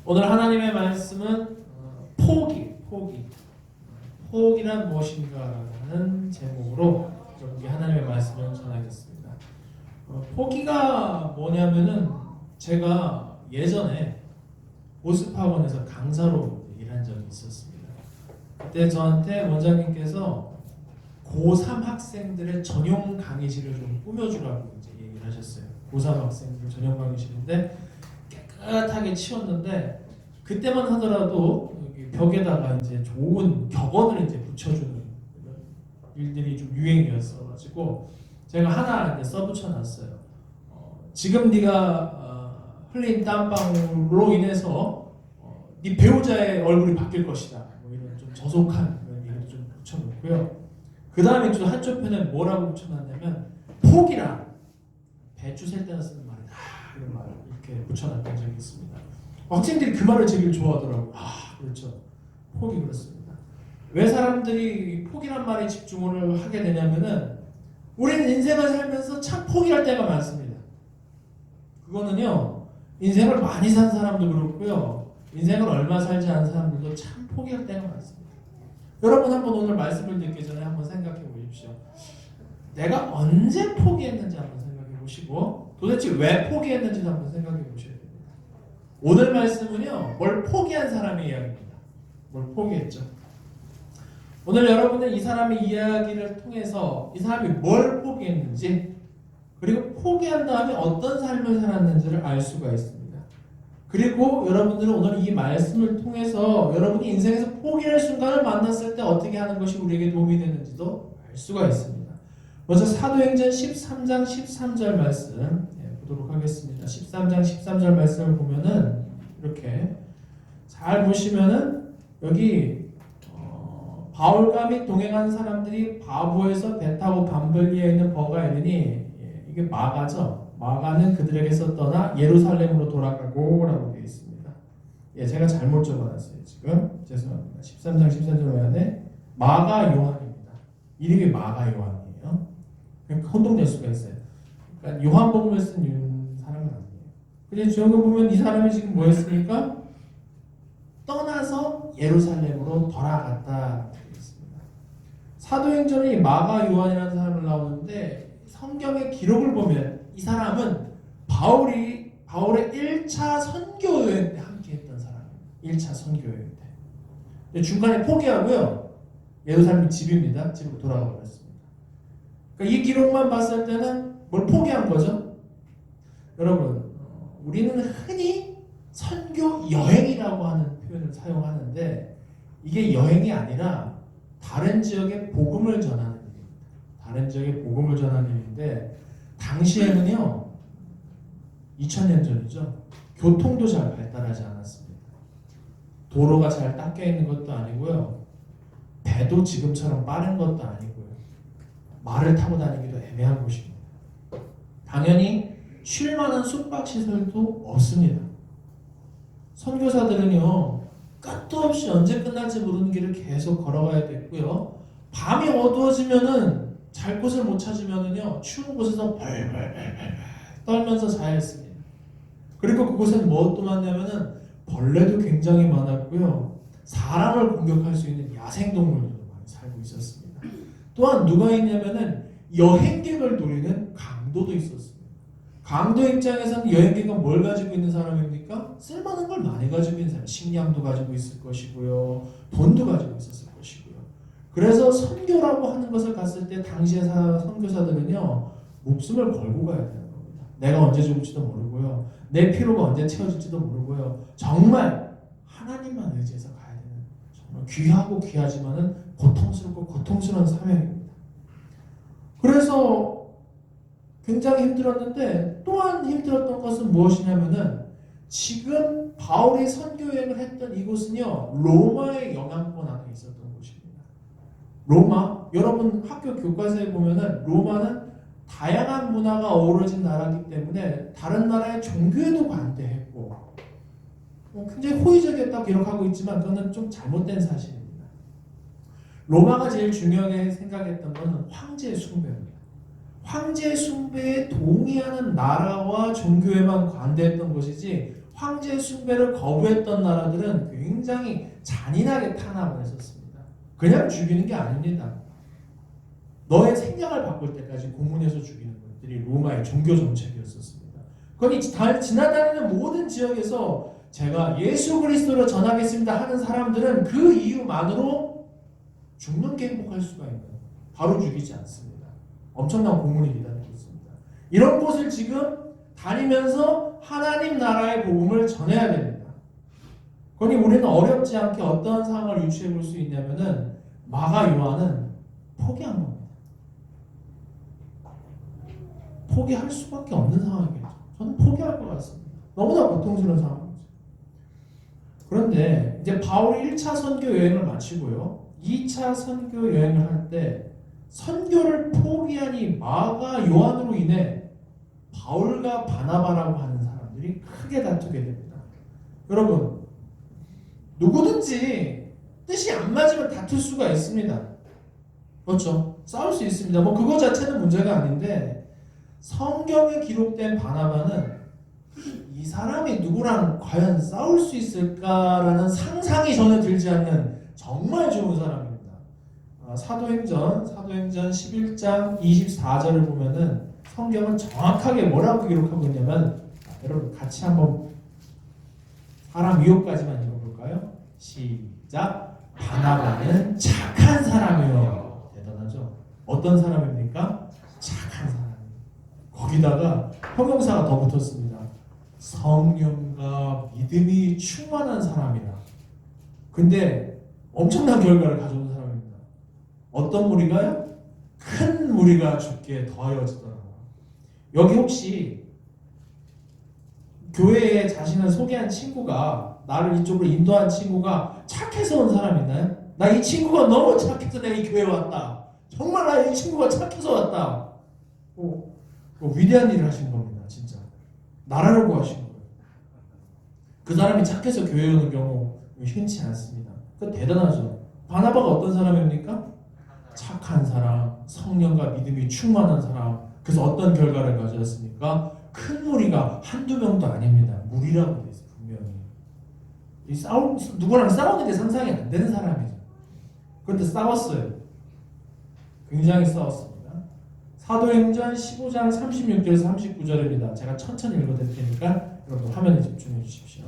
오늘 하나님의 말씀은 포기란 무엇인가라는 제목으로 여러분께 하나님의 말씀을 전하겠습니다. 포기가 뭐냐면은 제가 예전에 보습학원에서 강사로 일한 적이 있었습니다. 그때 저한테 원장님께서 고3 학생들의 전용 강의실을 좀 꾸며주라고 이제 얘기를 하셨어요. 고3 학생들 전용 강의실인데 깨끗하게 치웠는데 그때만 하더라도 여기 벽에다가 이제 좋은 격언을 이제 붙여주는 일들이 좀 유행이었어가지고 제가 하나 이제 써붙여놨어요. 지금 네가 흘린 땀방울로 인해서 네 배우자의 얼굴이 바뀔 것이다. 뭐 이런 좀 저속한 그런 얘기를 좀 붙여놓고요. 그 다음에 좀 한쪽 편에 뭐라고 붙여놨냐면 포기라 배추 셀 때나 쓰는 말이다. 이런 말을 이렇게 붙여놨던 적이 있습니다. 학생들이 그 말을 되게 좋아하더라고요. 그렇죠. 포기 그렇습니다. 왜 사람들이 포기란 말에 집중을 하게 되냐면은 우리는 인생을 살면서 참 포기할 때가 많습니다. 그거는요, 인생을 많이 산 사람도 그렇고요, 인생을 얼마 살지 않은 사람들도 참 포기할 때가 많습니다. 여러분 한번 오늘 말씀을 듣기 전에 한번 생각해 보십시오. 내가 언제 포기했는지 한번 생각해 보시고 도대체 왜 포기했는지도 한번 생각해 보셔야 됩니다. 오늘 말씀은요, 뭘 포기한 사람의 이야기입니다. 뭘 포기했죠. 오늘 여러분은 이 사람의 이야기를 통해서 이 사람이 뭘 포기했는지, 그리고 포기한 다음에 어떤 삶을 살았는지를 알 수가 있습니다. 그리고 여러분들은 오늘 이 말씀을 통해서 여러분이 인생에서 포기할 순간을 만났을 때 어떻게 하는 것이 우리에게 도움이 되는지도 알 수가 있습니다. 먼저 사도행전 13장 13절 말씀 보도록 하겠습니다. 13장 13절 말씀을 보면은 이렇게 잘 보시면은 여기 바울과 및 동행한 사람들이 바보에서 배 타고 밤블리에 있는 버가에 이르니, 이게 마가죠. 마가는 그들에게서 떠나 예루살렘으로 돌아가고 라고 되어 있습니다. 제가 잘못 적어놨어요. 지금 죄송합니다. 13장 13절 안에 마가 요한입니다. 이름이 마가 요한이에요. 혼동될 수가 있어요. 그러니까 요한복음을 쓴 사람은 아니에요. 근데 주역을 보면 이 사람이 지금 뭐 했습니까? 떠나서 예루살렘으로 돌아갔다 되어 있습니다. 사도행전에 마가 요한이라는 사람을 나오는데 성경의 기록을 보면 이 사람은 바울의 1차 선교 여행 때 함께 했던 사람입니다. 1차 선교 여행 때. 근데 중간에 포기하고요, 예루살렘이 집입니다. 집으로 돌아가 버렸습니다. 그러니까 이 기록만 봤을 때는 뭘 포기한 거죠? 여러분, 우리는 흔히 선교 여행이라고 하는 표현을 사용하는데 이게 여행이 아니라 다른 지역에 복음을 전하는 일입니다. 다른 지역에 복음을 전하는 일인데, 당시에는요, 2000년 전이죠. 교통도 잘 발달하지 않았습니다. 도로가 잘 닦여 있는 것도 아니고요, 배도 지금처럼 빠른 것도 아니고요, 말을 타고 다니기도 애매한 곳입니다. 당연히 쉴 만한 숙박시설도 없습니다. 선교사들은요, 끝도 없이 언제 끝날지 모르는 길을 계속 걸어가야 됐고요, 밤이 어두워지면은 잘 곳을 못 찾으면은요, 추운 곳에서 벌벌벌 떨면서 자야 했습니다. 그리고 그곳엔 무엇도 많냐면은 벌레도 굉장히 많았고요, 사람을 공격할 수 있는 야생동물들도 많이 살고 있었습니다. 또한 누가 있냐면은 여행객을 노리는 강도도 있었습니다. 강도 입장에서는 여행객은 뭘 가지고 있는 사람입니까? 쓸만한 걸 많이 가지고 있는 사람, 식량도 가지고 있을 것이고요, 돈도 가지고 있었을 것이고요. 그래서 선교라고 하는 것을 갔을 때 당시의 선교사들은요, 목숨을 걸고 가야 되는 겁니다. 내가 언제 죽을지도 모르고요, 내 피로가 언제 채워질지도 모르고요, 정말 하나님만 의지해서 가야 되는, 정말 귀하고 귀하지만은 고통스럽고 고통스러운 사명입니다. 그래서 굉장히 힘들었는데, 또한 힘들었던 것은 무엇이냐면은 지금 바울이 선교여행을 했던 이곳은요, 로마의 영향권 안에 있었던 곳입니다. 로마, 여러분 학교 교과서에 보면은 로마는 다양한 문화가 어우러진 나라이기 때문에 다른 나라의 종교에도 반대했고 굉장히 호의적이었다고 기록하고 있지만 그거는 좀 잘못된 사실입니다. 로마가 제일 중요하게 생각했던 것은 황제 숭배입니다. 황제 숭배에 동의하는 나라와 종교에만 관대했던 것이지 황제 숭배를 거부했던 나라들은 굉장히 잔인하게 탄압을 했었습니다. 그냥 죽이는 게 아닙니다. 너의 생명을 바꿀 때까지 고문해서 죽이는 것들이 로마의 종교 정책이었었습니다. 거기 지나다니는 모든 지역에서 제가 예수 그리스도를 전하겠습니다 하는 사람들은 그 이유만으로 죽는 게 행복할 수가 있는, 바로 죽이지 않습니다. 엄청난 고문이 기다리고 있습니다. 이런 곳을 지금 다니면서 하나님 나라의 복음을 전해야 됩니다. 그러니 우리는 어렵지 않게 어떤 상황을 유추해 볼 수 있냐면은 마가 요한은 포기한 겁니다. 포기할 수밖에 없는 상황이겠죠. 저는 포기할 것 같습니다. 너무나 고통스러운 상황이죠. 그런데 이제 바울이 1차 선교 여행을 마치고요. 2차 선교 여행을 할 때 선교를 포기한 이 마가 요한으로 인해 바울과 바나바라고 하는 사람들이 크게 다투게 됩니다. 여러분, 누구든지 뜻이 안 맞으면 다툴 수가 있습니다. 그렇죠? 싸울 수 있습니다. 뭐 그거 자체는 문제가 아닌데, 성경에 기록된 바나바는 이 사람이 누구랑 과연 싸울 수 있을까라는 상상이 전혀 들지 않는 정말 좋은 사람입니다. 사도행전 11장 24절을 보면은 성경은 정확하게 뭐라고 기록하고 있냐면, 여러분 같이 한번 사람 위협까지만 읽어볼까요? 시작. 바나바는 착한 사람이요. 대단하죠? 어떤 사람입니까? 착한 사람. 거기다가 형용사가 더 붙었습니다. 성령과 믿음이 충만한 사람이다. 근데 엄청난 결과를 가져온 사람입니다. 어떤 무리가요? 큰 무리가 죽게 더하여지더라고요. 여기 혹시 교회에 자신을 소개한 친구가, 나를 이쪽으로 인도한 친구가 착해서 온 사람 있나요? 나 이 친구가 너무 착해서 내가 이 교회에 왔다. 정말 나 이 친구가 착해서 왔다. 위대한 일을 하신 겁니다. 진짜 나라를 구하신 거예요. 그 사람이 착해서 교회에 오는 경우 흔치 않습니다. 그 대단하죠. 바나바가 어떤 사람입니까? 착한 사람, 성령과 믿음이 충만한 사람. 그래서 어떤 결과를 가져왔습니까? 큰 무리가 한두 명도 아닙니다. 무리라고 되어 있어요. 분명히 누구랑 싸우는 게 상상이 안 되는 사람이죠. 그런데 싸웠어요. 굉장히 싸웠습니다. 사도행전 15장 36절에서 39절입니다. 제가 천천히 읽어드릴 테니까 여러분 화면에 집중해 주십시오.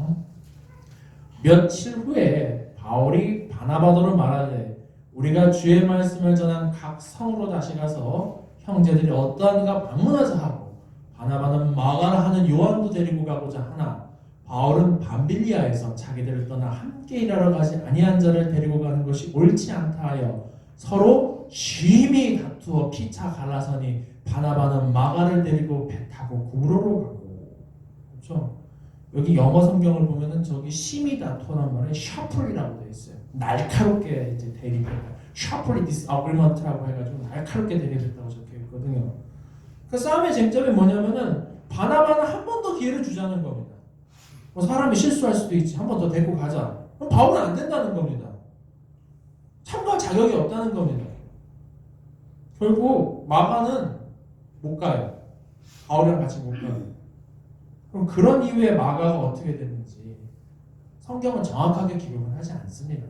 며칠 후에 바울이 바나바더로 말하되, 우리가 주의 말씀을 전한 각 성으로 다시 가서 형제들이 어떠한가 방문하자 하고, 바나바는 마가라 하는 요한도 데리고 가고자 하나, 바울은 밤빌리아에서 자기들을 떠나 함께 일하러 가지 아니한 자를 데리고 가는 것이 옳지 않다 하여 서로 심히 다투어 피차 갈라서니, 바나바는 마가를 데리고 배 타고 구브로로 가고. 그렇죠? 여기 영어 성경을 보면은 저기 심히 다투어란 말에 sharply라고 되어 있어요. 날카롭게 이제 대립했다. sharply disagreement라고 해가지고 날카롭게 대립했다고 적혀 있거든요. 그 싸움의 쟁점이 뭐냐면은 바나바는 한 번 더 기회를 주자는 겁니다. 뭐 사람이 실수할 수도 있지. 한 번 더 데리고 가자. 그럼 바울은 안 된다는 겁니다. 참가할 자격이 없다는 겁니다. 결국 마가는 못 가요. 바울이랑 같이 못 가요. 그럼 그런 이후에 마가가 어떻게 됐는지 성경은 정확하게 기록을 하지 않습니다.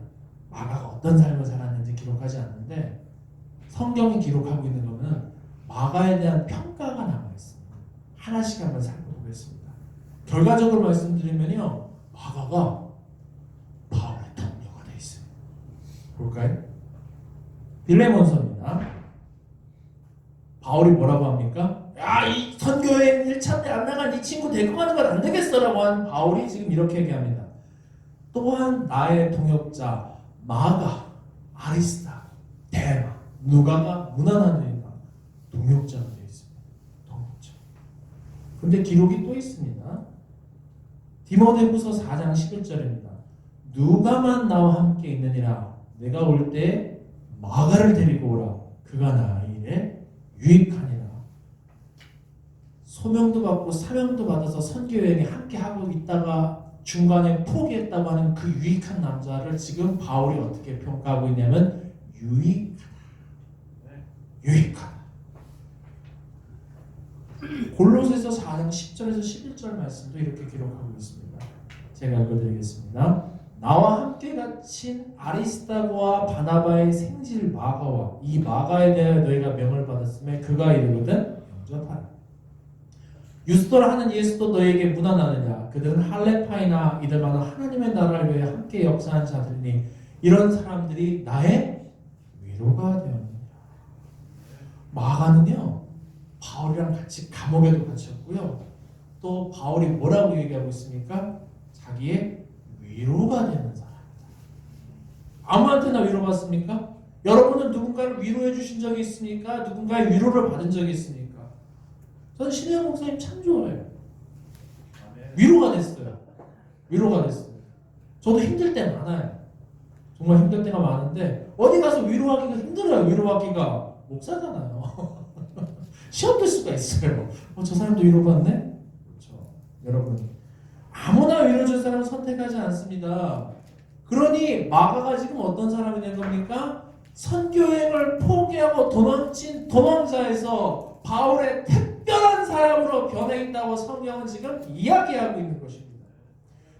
마가가 어떤 삶을 살았는지 기록하지 않는데, 성경이 기록하고 있는 것은 마가에 대한 평가가 남아있습니다. 하나씩 한번 살펴보겠습니다. 결과적으로 말씀드리면요, 마가가 바울의 동료가 되어 있어요. 볼까요? 빌레몬서입니다. 바울이 뭐라고 합니까? 야, 이 선교여행 1차 때 안 나간 이 친구 데리고 가는 건 안 되겠어라고 한 바울이 지금 이렇게 얘기합니다. 또한 나의 동역자 마가, 아리스다, 데마, 누가가 무난한 여인과 동역자가 되어 있습니다. 동역자. 그런데 기록이 또 있습니다. 디모데후서 4장 11절입니다. 누가만 나와 함께 있느니라. 내가 올 때 마가를 데리고 오라. 그가 나 일에 유익하니라. 소명도 받고 사명도 받아서 선교여행에 함께 하고 있다가 중간에 포기했다고 하는 그 유익한 남자를 지금 바울이 어떻게 평가하고 있냐면 유익하다. 유익하다. 골로새서 4장 10절에서 11절 말씀도 이렇게 기록하고 있습니다. 제가 읽어드리겠습니다. 나와 함께 갇힌 아리스다고와 바나바의 생질 마가와 이 마가에 대하여 너희가 명을 받았음에 그가 이르거든 영접하라. 유스도라 하는 예수도 너희에게 무난하느냐? 그들은 할레파이나 이들만은 하나님의 나라를 위해 함께 역사한 자들이니 이런 사람들이 나의 위로가 되었느니라. 마가는요 바울이랑 같이 감옥에도 갇혔고요. 또 바울이 뭐라고 얘기하고 있습니까? 자기의 위로가 되는 사람이다. 아무한테나 위로받습니까? 여러분은 누군가를 위로해 주신 적이 있습니까? 누군가의 위로를 받은 적이 있습니까? 저는 신혜영 목사님 참 좋아해요. 위로가 됐어요. 위로가 됐어요. 저도 힘들 때 많아요. 정말 힘들 때가 많은데 어디 가서 위로하기가 힘들어요. 위로하기가 목사잖아요. 시험 될 수가 있어요. 저 사람도 위로받네? 그렇죠. 여러분 아무나 위로줄 사람은 선택하지 않습니다. 그러니 마가가 지금 어떤 사람이 된 겁니까? 선교행을 포기하고 도망친 도망자에서 바울의 특별한 사람으로 변해 있다고 성경은 지금 이야기하고 있는 것입니다.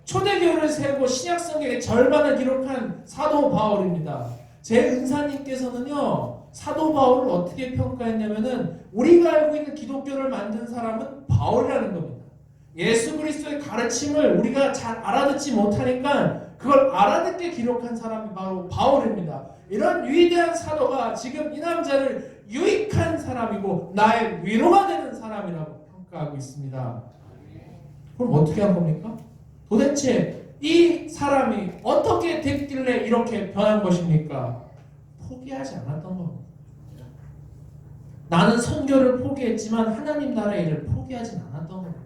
초대교회를 세우고 신약성경의 절반을 기록한 사도 바울입니다. 제 은사님께서는요 사도 바울을 어떻게 평가했냐면은 우리가 알고 있는 기독교를 만든 사람은 바울이라는 겁니다. 예수 그리스도의 가르침을 우리가 잘 알아듣지 못하니까 그걸 알아듣게 기록한 사람이 바로 바울입니다. 이런 위대한 사도가 지금 이 남자를 유익한 사람이고 나의 위로가 되는 사람이라고 평가하고 있습니다. 그럼 어떻게 한 겁니까? 도대체 이 사람이 어떻게 됐길래 이렇게 변한 것입니까? 포기하지 않았던 겁니다. 나는 선교를 포기했지만 하나님 나라의 일을 포기하진 않았던 겁니다.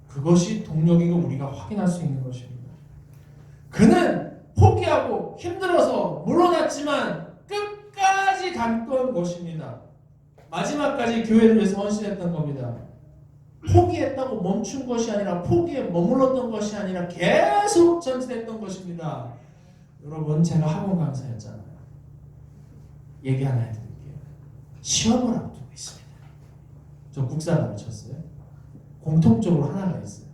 그것이 동력이고 우리가 확인할 수 있는 것입니다. 그는 포기하고 힘들어서 물러났지만 끝까지 갔던 것입니다. 마지막까지 교회를 위해서 헌신했던 겁니다. 포기했다고 멈춘 것이 아니라 포기에 머물렀던 것이 아니라 계속 전진했던 것입니다. 여러분 제가 학원 강사였잖아요. 얘기 하나 해드릴게요. 시험을 앞두고 있습니다. 저 국사 가르쳤어요. 공통적으로 하나가 있어요.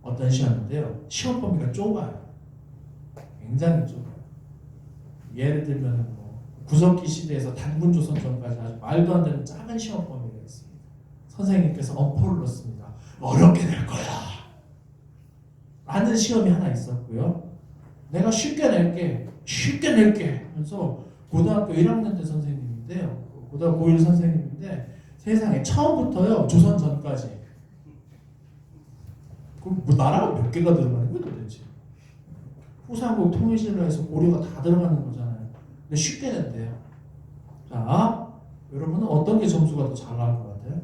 어떤 시험인데요. 시험 범위가 좁아요. 굉장히 좁아요. 예를 들면 구석기 시대에서 단군조선 전까지 아주 말도 안 되는 작은 시험 범위가 있습니다. 선생님께서 엄포를 넣습니다. 어렵게 낼 거야. 라는 시험이 하나 있었고요. 내가 쉽게 낼게 하면서 고등학교 1학년 때 선생님인데요. 고등학교 고1 선생님인데 세상에 처음부터요. 조선 전까지 그럼 뭐 나라가 몇 개가 들어가는 거예요 도대체? 후삼국 통일신라 해서 고려가 다 들어가는 거잖아요. 근데 쉽게 낸대요. 자, 여러분은 어떤 게 점수가 더 잘 나올 것 같아요?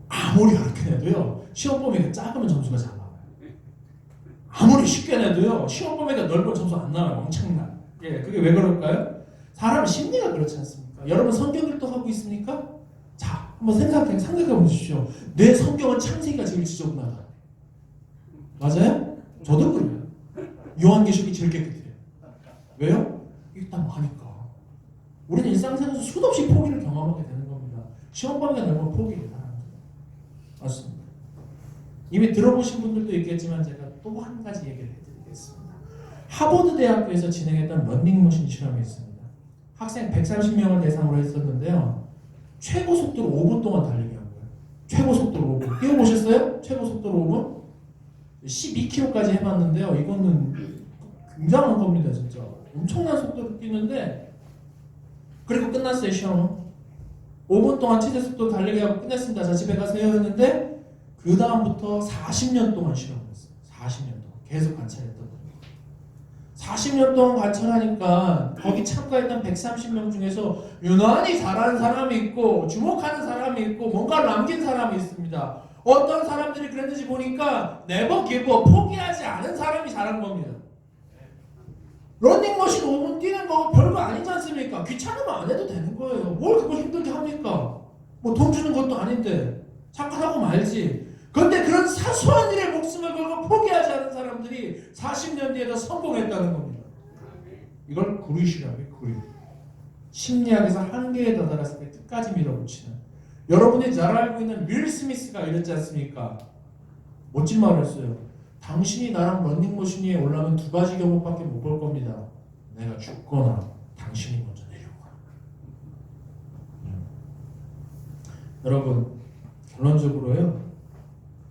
아무리 어렵게 내도요. 시험 범위가 작으면 점수가 잘 나와요. 아무리 쉽게 내도요. 시험 범위가 넓으면 점수 안 나와요. 엄청나. 예, 그게 왜 그럴까요? 사람 심리가 그렇지 않습니까? 여러분 성경을 하고 있습니까? 자, 한번 생각해 보십시오. 내 성경은 창세기가 제일 지저분하다. 맞아요? 저도 그래요. 요한계시록이 제일 깨끗해요. 왜요? 일단 하니까. 우리는 일상생활에서 수도 없이 포기를 경험하게 되는 겁니다. 시험 범위가 넓으면 포기해요. 맞습니다. 이미 들어보신 분들도 있겠지만 제가 또 한 가지 얘기를 해드리겠습니다. 하버드 대학교에서 진행했던 런닝머신 실험이 있습니다. 학생 130명을 대상으로 했었는데요. 최고 속도로 5분 동안 달리게 한 거예요. 최고 속도로 5분. 뛰어보셨어요? 최고 속도로 5분? 12km까지 해봤는데요. 이거는 굉장한 겁니다. 진짜. 엄청난 속도로 뛰는데 그리고 끝났어요. 시험은. 5분 동안 최대 속도로 달리게 하고 끝냈습니다. 자, 집에 가세요 했는데 그 다음부터 40년 동안 실험을 했어요. 40년 동안. 계속 관찰했던 거예요. 40년 동안 관찰하니까 거기 참가했던 130명 중에서 유난히 잘하는 사람이 있고 주목하는 사람이 있고 뭔가를 남긴 사람이 있습니다. 어떤 사람들이 그랬는지 보니까 never give up, 포기하지 않은 사람이 잘한 겁니다. 러닝머신 5분 뛰는 거 별거 아니지 않습니까? 귀찮으면 안 해도 되는 거예요. 뭘 그걸 힘들게 합니까? 뭐 돈 주는 것도 아닌데 잠깐 하고 말지. 그런데 그런 사소한 일에 목숨을 걸고 포기하지 않은 사람들이 40년 뒤에도 성공했다는 겁니다. 이걸 그릿이라고 해요. 그릿. 심리학에서 한계에 도달했을 때 끝까지 밀어붙이는. 여러분이 잘 알고 있는 윌 스미스가 이랬지 않습니까? 멋진 말을 했어요. 당신이 나랑 런닝머신 위에 올라면 두 가지 경우밖에 못 볼 겁니다. 내가 죽거나 당신이 먼저 내려가. 여러분, 결론적으로요,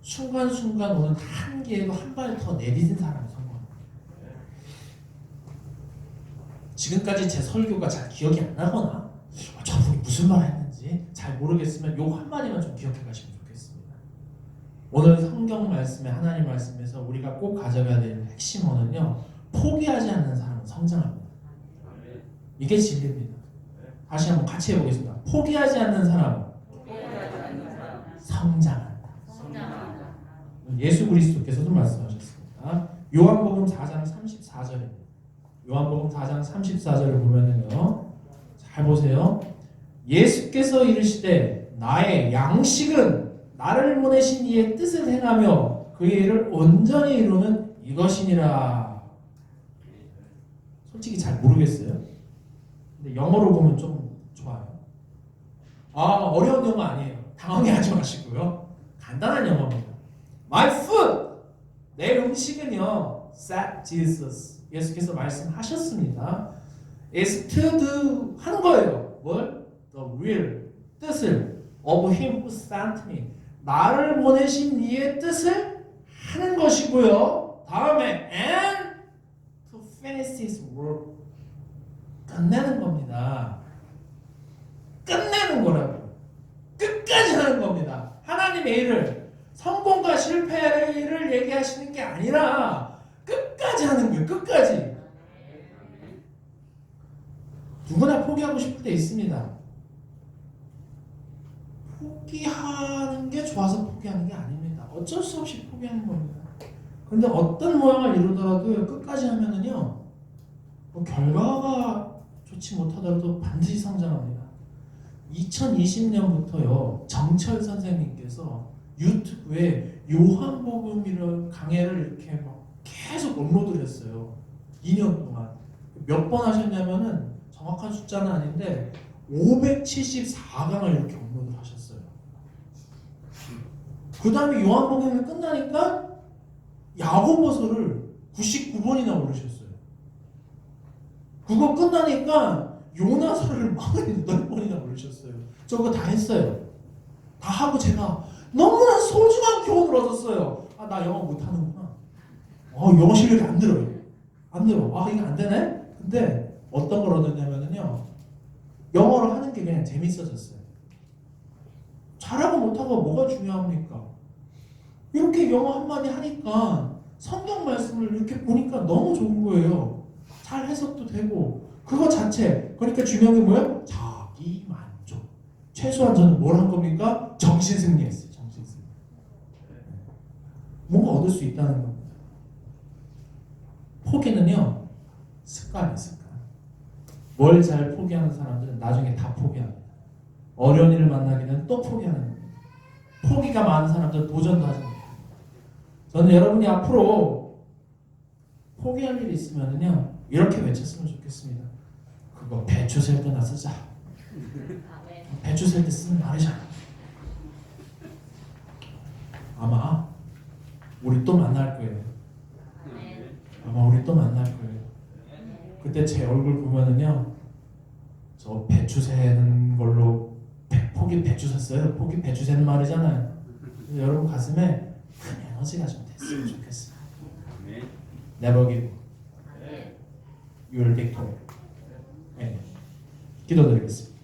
순간순간 오는 한계에도 한 발 더 내딛은 사람이 성공합니다. 지금까지 제 설교가 잘 기억이 안 나거나 저분이 무슨 말 했는지 잘 모르겠으면 요 한마디만 좀 기억해 가시면 좋겠습니다. 오늘 성경 말씀에, 하나님 말씀에서 우리가 꼭 가져가야 될 핵심어는요, 포기하지 않는 사람은 성장합니다. 이게 진리입니다. 다시 한번 같이 해보겠습니다. 포기하지 않는 사람은 성장한다. 예수 그리스도께서도 말씀하셨습니다. 요한복음 4장 34절입니다. 요한복음 4장 34절을 보면은요, 잘 보세요. 예수께서 이르시되 나의 양식은 나를 보내신 이의 뜻을 행하며 그의 일을 온전히 이루는 이것이니라. 솔직히 잘 모르겠어요. 근데 영어로 보면 좀 좋아요. 어려운 영어 아니에요. 당황해하지 마시고요. 간단한 영어입니다. My food, 내 음식은요, said Jesus, 예수께서 말씀하셨습니다. is to do, 하는 거예요. 뭘? The will, 뜻을, of him who sent me, 나를 보내신 이의 뜻을 하는 것이고요. 다음에 and to finish his work, 끝내는 겁니다. 끝내는 거라고요. 끝까지 하는 겁니다. 하나님의 일을, 성공과 실패를 얘기하시는 게 아니라 끝까지 하는 거예요. 끝까지. 누구나 포기하고 싶을 때 있습니다. 포기하는 게 좋아서 포기하는 게 아닙니다. 어쩔 수 없이 포기하는 겁니다. 그런데 어떤 모양을 이루더라도 끝까지 하면은요, 결과가 좋지 못하더라도 반드시 성장합니다. 2020년부터요, 정철 선생님께서 유튜브에 요한복음이라는 강해를 이렇게 막 계속 업로드를 했어요. 2년 동안. 몇 번 하셨냐면은 정확한 숫자는 아닌데 574강을 이렇게 업로드를 하셨어요. 그 다음에 요한복음이 끝나니까 야고보서를 99번이나 오르셨어요. 그거 끝나니까 요나서를 48번이나 오르셨어요. 저 그거 다 했어요. 다 하고 제가 너무나 소중한 교훈을 얻었어요. 나 영어 못하는구나. 영어 실력이 안 늘어요. 안 늘어. 이게 안 되네? 근데 어떤 걸 얻었냐면요, 영어를 하는 게 그냥 재밌어졌어요. 잘하고 못하고 뭐가 중요합니까? 이렇게 영어 한마디 하니까 성경 말씀을 이렇게 보니까 너무 좋은 거예요. 잘 해석도 되고, 그거 자체. 그러니까 중요한 게 뭐예요? 자기 만족. 최소한 저는 뭘 한 겁니까? 정신 승리했어요. 정신 승리. 뭔가 얻을 수 있다는 겁니다. 포기는요, 습관이에요, 습관. 뭘 잘 포기하는 사람들은 나중에 다 포기합니다. 어려운 일을 만나게 되면 또 포기하는 겁니다. 포기가 많은 사람들은 도전도 하지 못해요. 저는 여러분이 앞으로 포기할 일이 있으면요, 이렇게 외쳤으면 좋겠습니다. 그거 배추 셀 때나 쓰자. 배추 셀 때 쓰는 말이잖아. 아마 우리 또 만날 거예요. 아마 우리 또 만날 거예요. 그때 제 얼굴 보면은요, 저 배추 세는 걸로 포기 배추 샀어요. 포기 배추 세는 말이잖아요. 여러분 가슴에 큰 에너지가 좀 됐으면 좋겠어요. Never give up. You will victor. 기도드리겠습니다.